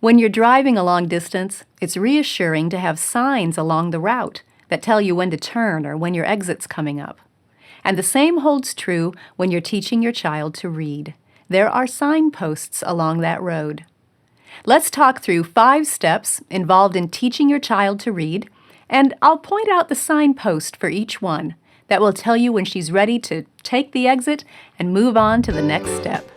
When you're driving a long distance, it's reassuring to have signs along the route that tell you when to turn or when your exit's coming up. And the same holds true when you're teaching your child to read. There are signposts along that road. Let's talk through 5 steps involved in teaching your child to read, and I'll point out the signpost for each one that will tell you when she's ready to take the exit and move on to the next step.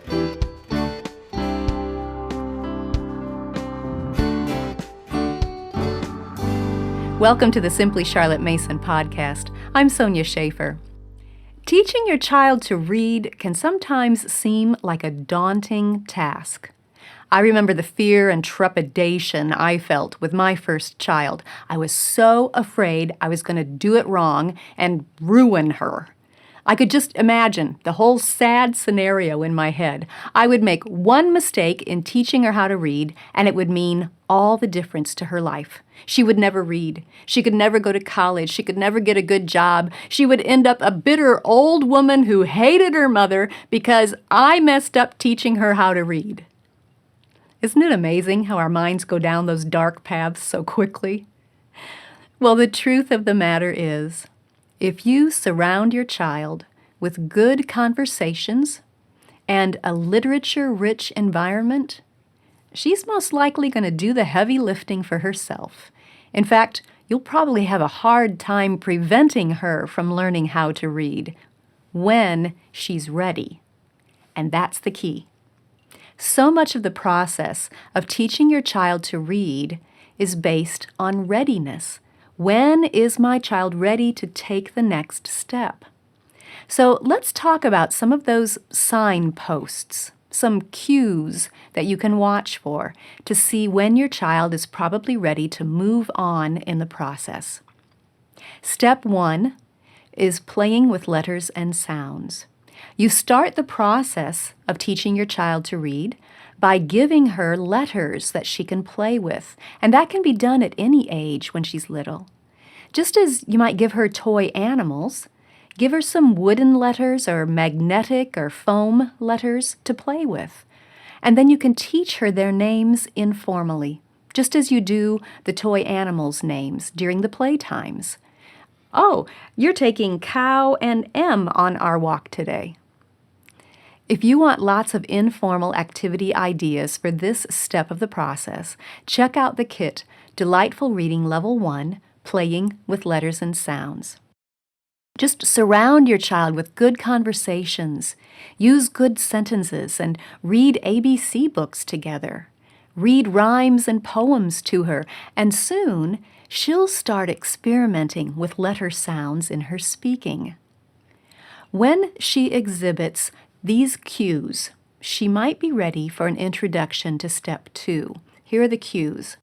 Welcome to the Simply Charlotte Mason podcast. I'm Sonya Schaefer. Teaching your child to read can sometimes seem like a daunting task. I remember the fear and trepidation I felt with my first child. I was so afraid I was going to do it wrong and ruin her. I could just imagine the whole sad scenario in my head. I would make one mistake in teaching her how to read, and it would mean all the difference to her life. She would never read. She could never go to college. She could never get a good job. She would end up a bitter old woman who hated her mother because I messed up teaching her how to read. Isn't it amazing how our minds go down those dark paths so quickly? Well, the truth of the matter is, if you surround your child with good conversations and a literature-rich environment, she's most likely going to do the heavy lifting for herself. In fact, you'll probably have a hard time preventing her from learning how to read when she's ready. And that's the key. So much of the process of teaching your child to read is based on readiness. When is my child ready to take the next step? So let's talk about some of those signposts, some cues that you can watch for to see when your child is probably ready to move on in the process. Step 1 is playing with letters and sounds. You start the process of teaching your child to read by giving her letters that she can play with, and that can be done at any age when she's little. Just as you might give her toy animals, give her some wooden letters or magnetic or foam letters to play with. And then you can teach her their names informally, just as you do the toy animals' names during the playtimes. Oh, you're taking Cow and M on our walk today. If you want lots of informal activity ideas for this step of the process, check out the kit, Delightful Reading Level 1, Playing with Letters and Sounds. Just surround your child with good conversations, use good sentences, and read ABC books together. Read rhymes and poems to her, and soon she'll start experimenting with letter sounds in her speaking. When she exhibits these cues, she might be ready for an introduction to Step 2. Here are the cues.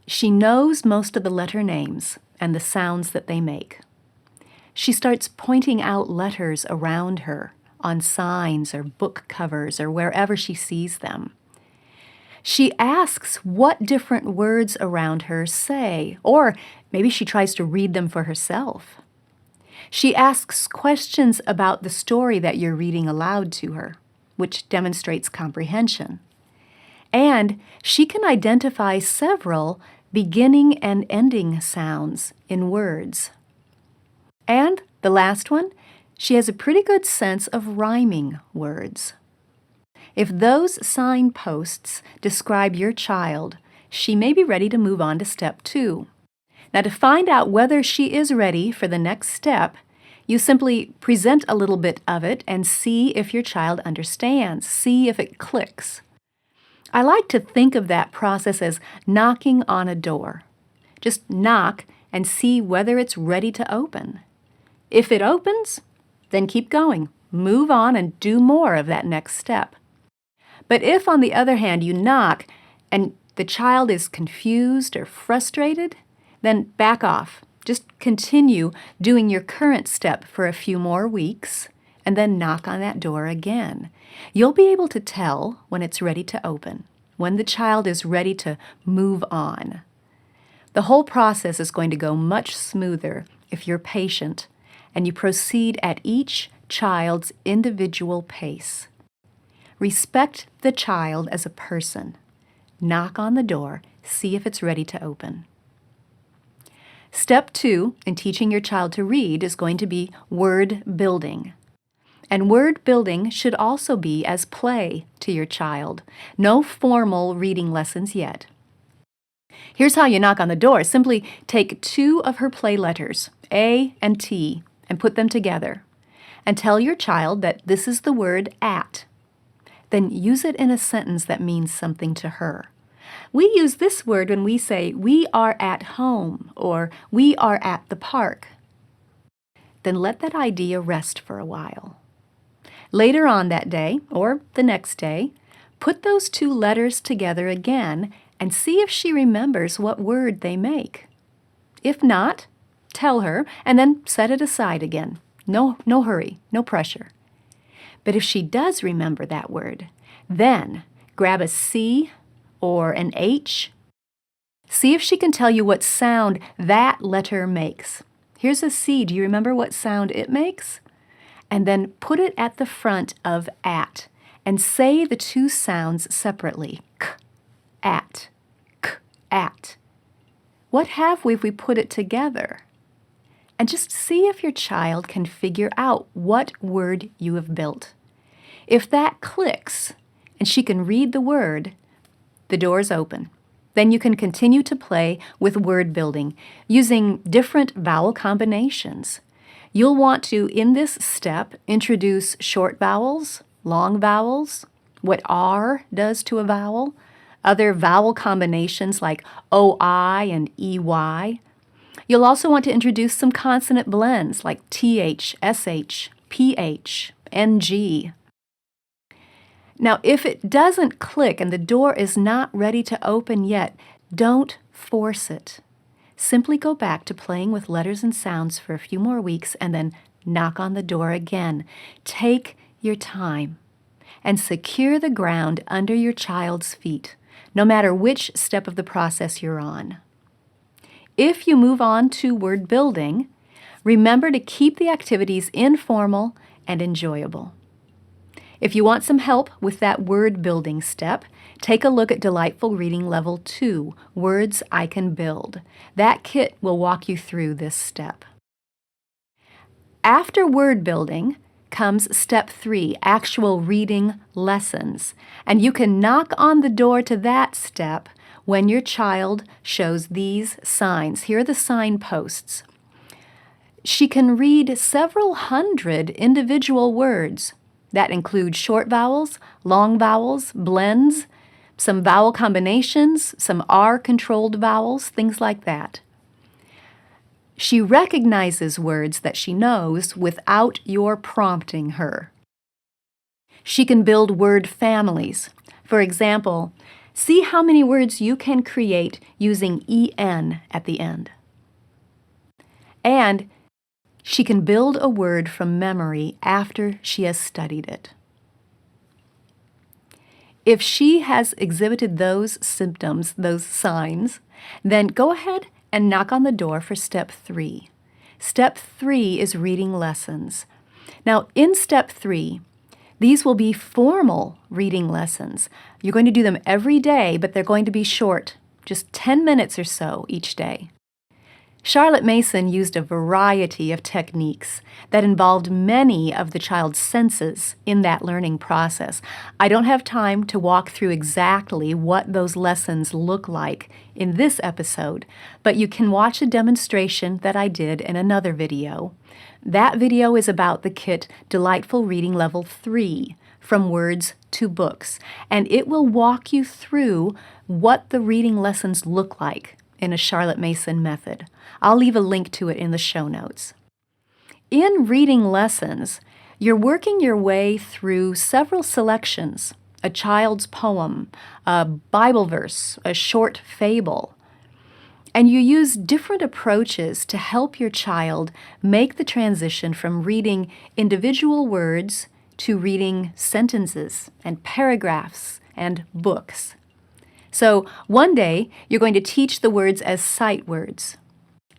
She knows most of the letter names and the sounds that they make. She starts pointing out letters around her on signs or book covers or wherever she sees them. She asks what different words around her say, or maybe she tries to read them for herself. She asks questions about the story that you're reading aloud to her, which demonstrates comprehension. And she can identify several beginning and ending sounds in words. And the last one, she has a pretty good sense of rhyming words. If those signposts describe your child, she may be ready to move on to Step 2. Now, to find out whether she is ready for the next step, you simply present a little bit of it and see if your child understands, see if it clicks. I like to think of that process as knocking on a door. Just knock and see whether it's ready to open. If it opens, then keep going. Move on and do more of that next step. But if, on the other hand, you knock and the child is confused or frustrated, then back off. Just continue doing your current step for a few more weeks and then knock on that door again. You'll be able to tell when it's ready to open, when the child is ready to move on. The whole process is going to go much smoother if you're patient and you proceed at each child's individual pace. Respect the child as a person, knock on the door, see if it's ready to open. Step 2 in teaching your child to read is going to be word building. And word building should also be as play to your child. No formal reading lessons yet. Here's how you knock on the door. Simply take 2 of her play letters, A and T, and put them together. And tell your child that this is the word at. Then use it in a sentence that means something to her. We use this word when we say, we are at home, or we are at the park. Then let that idea rest for a while. Later on that day, or the next day, put those 2 letters together again and see if she remembers what word they make. If not, tell her and then set it aside again. No hurry, no pressure. But if she does remember that word, then grab a C or an H. See if she can tell you what sound that letter makes. Here's a C. Do you remember what sound it makes? And then put it at the front of at and say the 2 sounds separately. K, at, k, at. What have we if we put it together? And just see if your child can figure out what word you have built. If that clicks and she can read the word, the door's open. Then you can continue to play with word building using different vowel combinations. You'll want to, in this step, introduce short vowels, long vowels, what R does to a vowel, other vowel combinations like OI and EY. You'll also want to introduce some consonant blends like TH, SH, PH, NG. Now, if it doesn't click and the door is not ready to open yet, don't force it. Simply go back to playing with letters and sounds for a few more weeks and then knock on the door again. Take your time and secure the ground under your child's feet, no matter which step of the process you're on. If you move on to word building, remember to keep the activities informal and enjoyable. If you want some help with that word building step, take a look at Delightful Reading Level 2, Words I Can Build. That kit will walk you through this step. After word building comes step 3, actual reading lessons. And you can knock on the door to that step when your child shows these signs. Here are the signposts. She can read several hundred individual words. That includes short vowels, long vowels, blends, some vowel combinations, some R-controlled vowels, things like that. She recognizes words that she knows without your prompting her. She can build word families. For example, see how many words you can create using EN at the end. And she can build a word from memory after she has studied it. If she has exhibited those symptoms, those signs, then go ahead and knock on the door for step 3. Step 3 is reading lessons. Now, in step 3, these will be formal reading lessons. You're going to do them every day, but they're going to be short, just 10 minutes or so each day. Charlotte Mason used a variety of techniques that involved many of the child's senses in that learning process. I don't have time to walk through exactly what those lessons look like in this episode, but you can watch a demonstration that I did in another video. That video is about the kit Delightful Reading Level 3, From Words to Books, and it will walk you through what the reading lessons look like in a Charlotte Mason method. I'll leave a link to it in the show notes. In reading lessons, you're working your way through several selections, a child's poem, a Bible verse, a short fable, and you use different approaches to help your child make the transition from reading individual words to reading sentences and paragraphs and books. So one day, you're going to teach the words as sight words.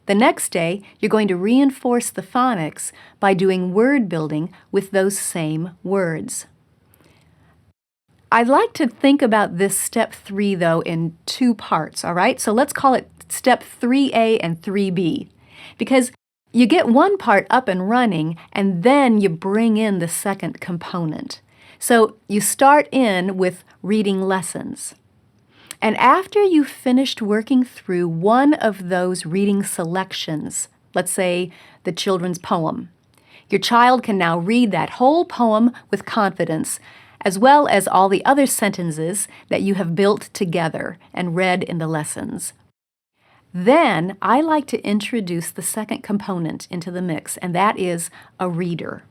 The next day, you're going to reinforce the phonics by doing word building with those same words. I'd like to think about this step 3, though, in 2 parts, all right? So let's call it step 3A and 3B, because you get one part up and running, and then you bring in the second component. So you start in with reading lessons. And after you've finished working through one of those reading selections, let's say the children's poem, your child can now read that whole poem with confidence, as well as all the other sentences that you have built together and read in the lessons. Then I like to introduce the second component into the mix, and that is a reader.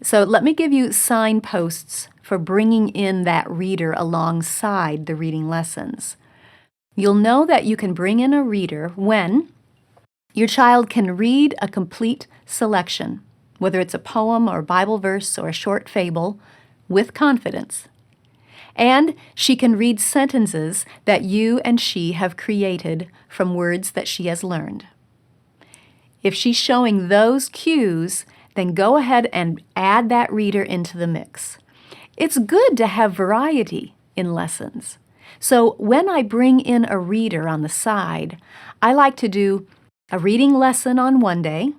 So let me give you signposts for bringing in that reader alongside the reading lessons. You'll know that you can bring in a reader when your child can read a complete selection, whether it's a poem or Bible verse or a short fable, with confidence. And she can read sentences that you and she have created from words that she has learned. If she's showing those cues, then go ahead and add that reader into the mix. It's good to have variety in lessons. So when I bring in a reader on the side, I like to do a reading lesson on one day,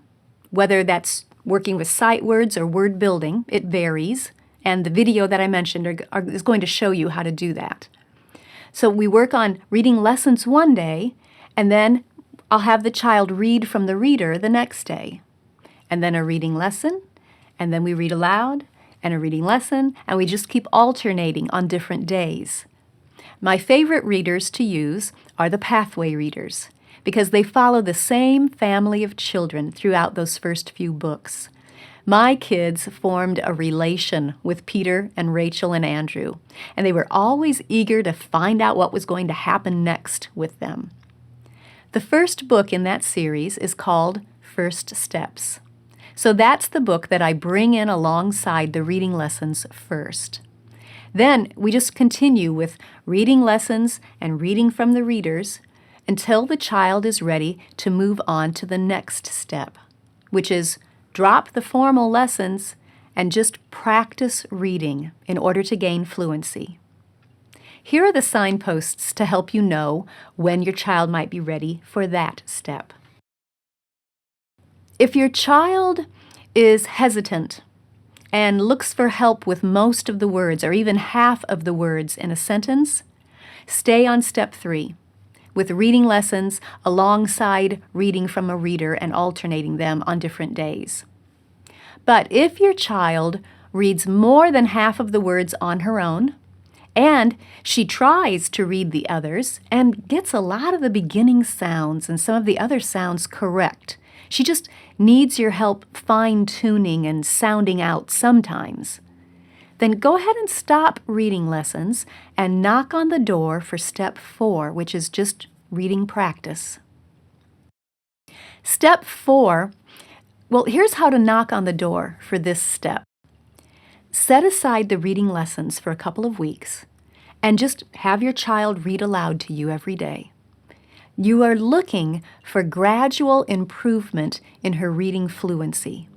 whether that's working with sight words or word building, it varies. And the video that I mentioned is going to show you how to do that. So we work on reading lessons one day, and then I'll have the child read from the reader the next day. And then a reading lesson, and then we read aloud, and a reading lesson, and we just keep alternating on different days. My favorite readers to use are the pathway readers, because they follow the same family of children throughout those first few books. My kids formed a relation with Peter and Rachel and Andrew, and they were always eager to find out what was going to happen next with them. The first book in that series is called First Steps. So that's the book that I bring in alongside the reading lessons first. Then we just continue with reading lessons and reading from the readers until the child is ready to move on to the next step, which is drop the formal lessons and just practice reading in order to gain fluency. Here are the signposts to help you know when your child might be ready for that step. If your child is hesitant and looks for help with most of the words or even half of the words in a sentence, stay on step 3 with reading lessons alongside reading from a reader and alternating them on different days. But if your child reads more than half of the words on her own, and she tries to read the others and gets a lot of the beginning sounds and some of the other sounds correct, she just needs your help fine-tuning and sounding out sometimes, then go ahead and stop reading lessons and knock on the door for step 4, which is just reading practice. Step 4, well, here's how to knock on the door for this step. Set aside the reading lessons for a couple of weeks and just have your child read aloud to you every day. You are looking for gradual improvement in her reading fluency.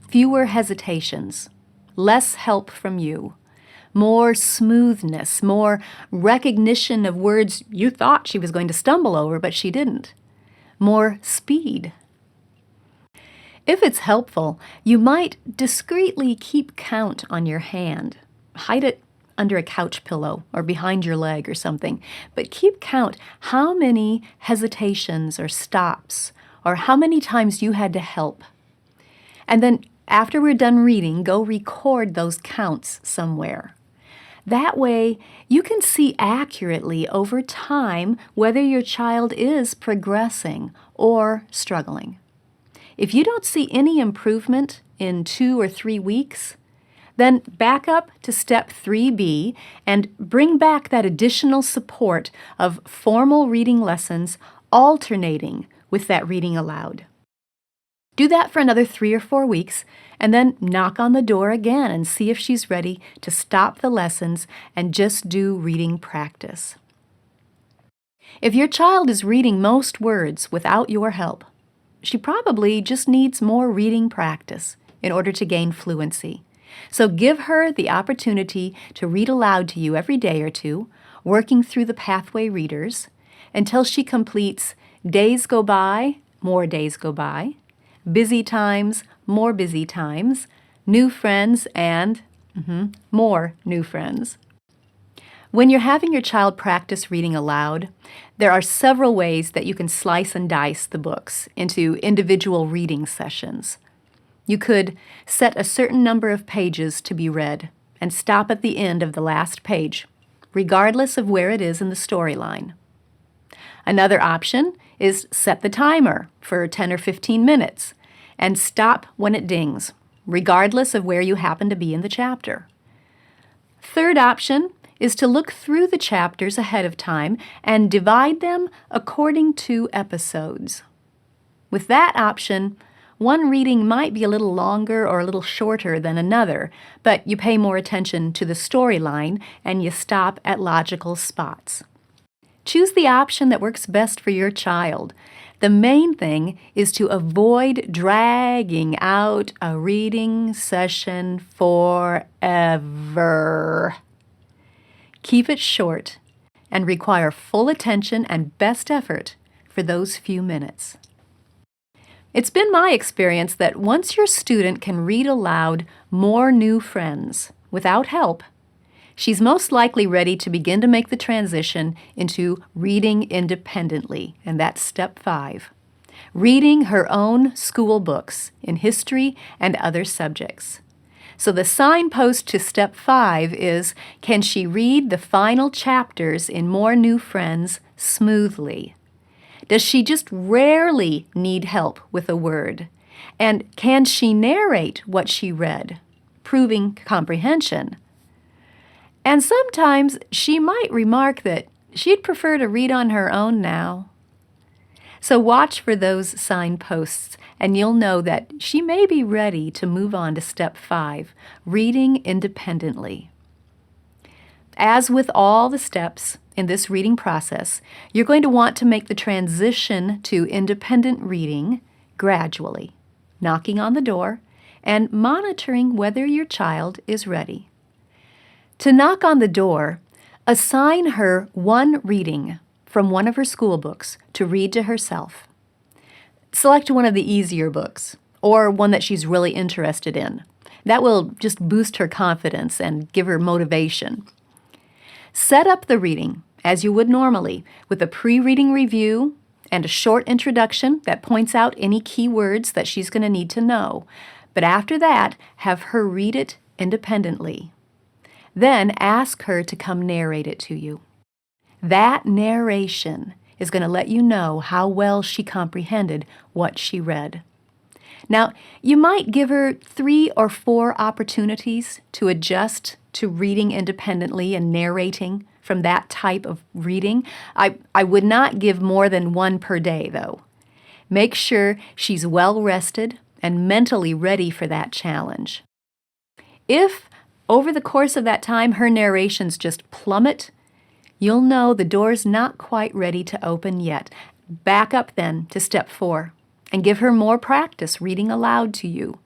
Fewer hesitations, less help from you, more smoothness, more recognition of words you thought she was going to stumble over, but she didn't, more speed. If it's helpful, you might discreetly keep count on your hand. Hide it under a couch pillow or behind your leg or something, but keep count how many hesitations or stops or how many times you had to help. And then after we're done reading, go record those counts somewhere. That way, you can see accurately over time whether your child is progressing or struggling. If you don't see any improvement in 2 or 3 weeks, then back up to step 3B and bring back that additional support of formal reading lessons alternating with that reading aloud. Do that for another 3 or 4 weeks, and then knock on the door again and see if she's ready to stop the lessons and just do reading practice. If your child is reading most words without your help, she probably just needs more reading practice in order to gain fluency. So give her the opportunity to read aloud to you every day or two, working through the pathway readers, until she completes Days Go By, More Days Go By, Busy Times, More Busy Times, New Friends, and more new friends. When you're having your child practice reading aloud, there are several ways that you can slice and dice the books into individual reading sessions. You could set a certain number of pages to be read and stop at the end of the last page, regardless of where it is in the storyline. Another option is set the timer for 10 or 15 minutes and stop when it dings, regardless of where you happen to be in the chapter. Third option is to look through the chapters ahead of time and divide them according to episodes. With that option, one reading might be a little longer or a little shorter than another, but you pay more attention to the storyline and you stop at logical spots. Choose the option that works best for your child. The main thing is to avoid dragging out a reading session forever. Keep it short and require full attention and best effort for those few minutes. It's been my experience that once your student can read aloud More New Friends without help, she's most likely ready to begin to make the transition into reading independently, and that's step 5. Reading her own school books in history and other subjects. So the signpost to step 5 is, can she read the final chapters in More New Friends smoothly? Does she just rarely need help with a word? And can she narrate what she read, proving comprehension? And sometimes she might remark that she'd prefer to read on her own now. So watch for those signposts, and you'll know that she may be ready to move on to step 5, reading independently. As with all the steps in this reading process, you're going to want to make the transition to independent reading gradually, knocking on the door and monitoring whether your child is ready. To knock on the door, assign her one reading from one of her school books to read to herself. Select one of the easier books, or one that she's really interested in. That will just boost her confidence and give her motivation. Set up the reading as you would normally, with a pre-reading review and a short introduction that points out any key words that she's going to need to know. But after that, have her read it independently. Then ask her to come narrate it to you. That narration is going to let you know how well she comprehended what she read. Now, you might give her 3 or 4 opportunities to adjust to reading independently and narrating from that type of reading. I would not give more than 1 per day, though. Make sure she's well rested and mentally ready for that challenge. If, over the course of that time, her narrations just plummet, you'll know the door's not quite ready to open yet. Back up then to step 4 and give her more practice reading aloud to you.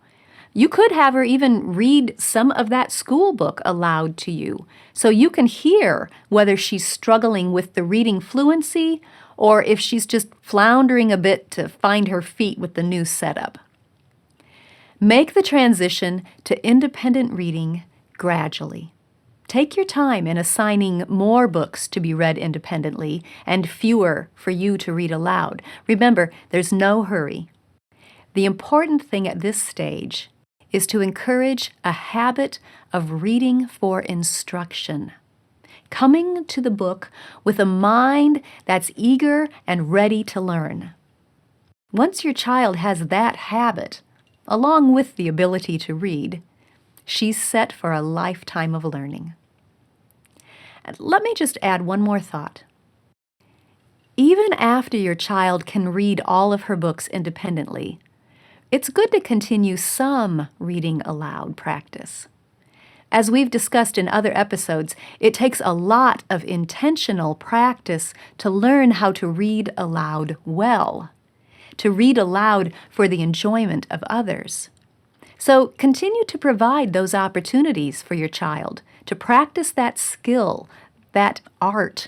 You could have her even read some of that school book aloud to you so you can hear whether she's struggling with the reading fluency or if she's just floundering a bit to find her feet with the new setup. Make the transition to independent reading gradually. Take your time in assigning more books to be read independently and fewer for you to read aloud. Remember, there's no hurry. The important thing at this stage is to encourage a habit of reading for instruction, coming to the book with a mind that's eager and ready to learn. Once your child has that habit, along with the ability to read, she's set for a lifetime of learning. And let me just add one more thought. Even after your child can read all of her books independently, it's good to continue some reading aloud practice. As we've discussed in other episodes, it takes a lot of intentional practice to learn how to read aloud well, to read aloud for the enjoyment of others. So continue to provide those opportunities for your child to practice that skill, that art,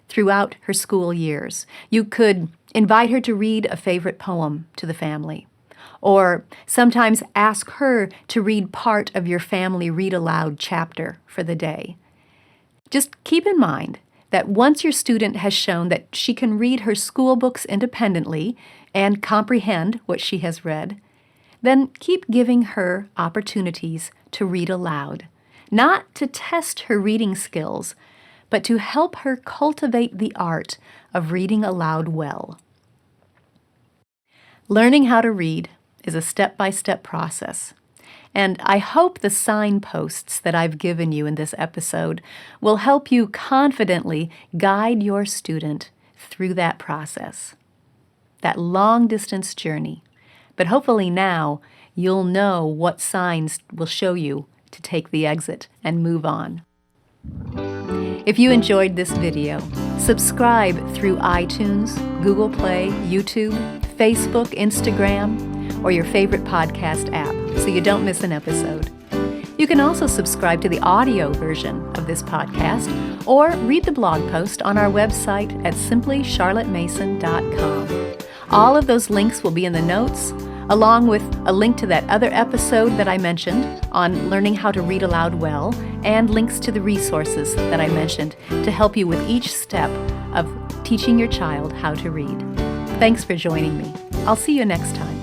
throughout her school years. You could invite her to read a favorite poem to the family, or sometimes ask her to read part of your family read-aloud chapter for the day. Just keep in mind that once your student has shown that she can read her school books independently and comprehend what she has read, then keep giving her opportunities to read aloud, not to test her reading skills, but to help her cultivate the art of reading aloud well. Learning how to read is a step-by-step process, and I hope the signposts that I've given you in this episode will help you confidently guide your student through that process, that long-distance journey. But hopefully now you'll know what signs will show you to take the exit and move on. If you enjoyed this video, subscribe through iTunes, Google Play, YouTube, Facebook, Instagram, or your favorite podcast app so you don't miss an episode. You can also subscribe to the audio version of this podcast or read the blog post on our website at simplycharlottemason.com. All of those links will be in the notes, along with a link to that other episode that I mentioned on learning how to read aloud well, and links to the resources that I mentioned to help you with each step of teaching your child how to read. Thanks for joining me. I'll see you next time.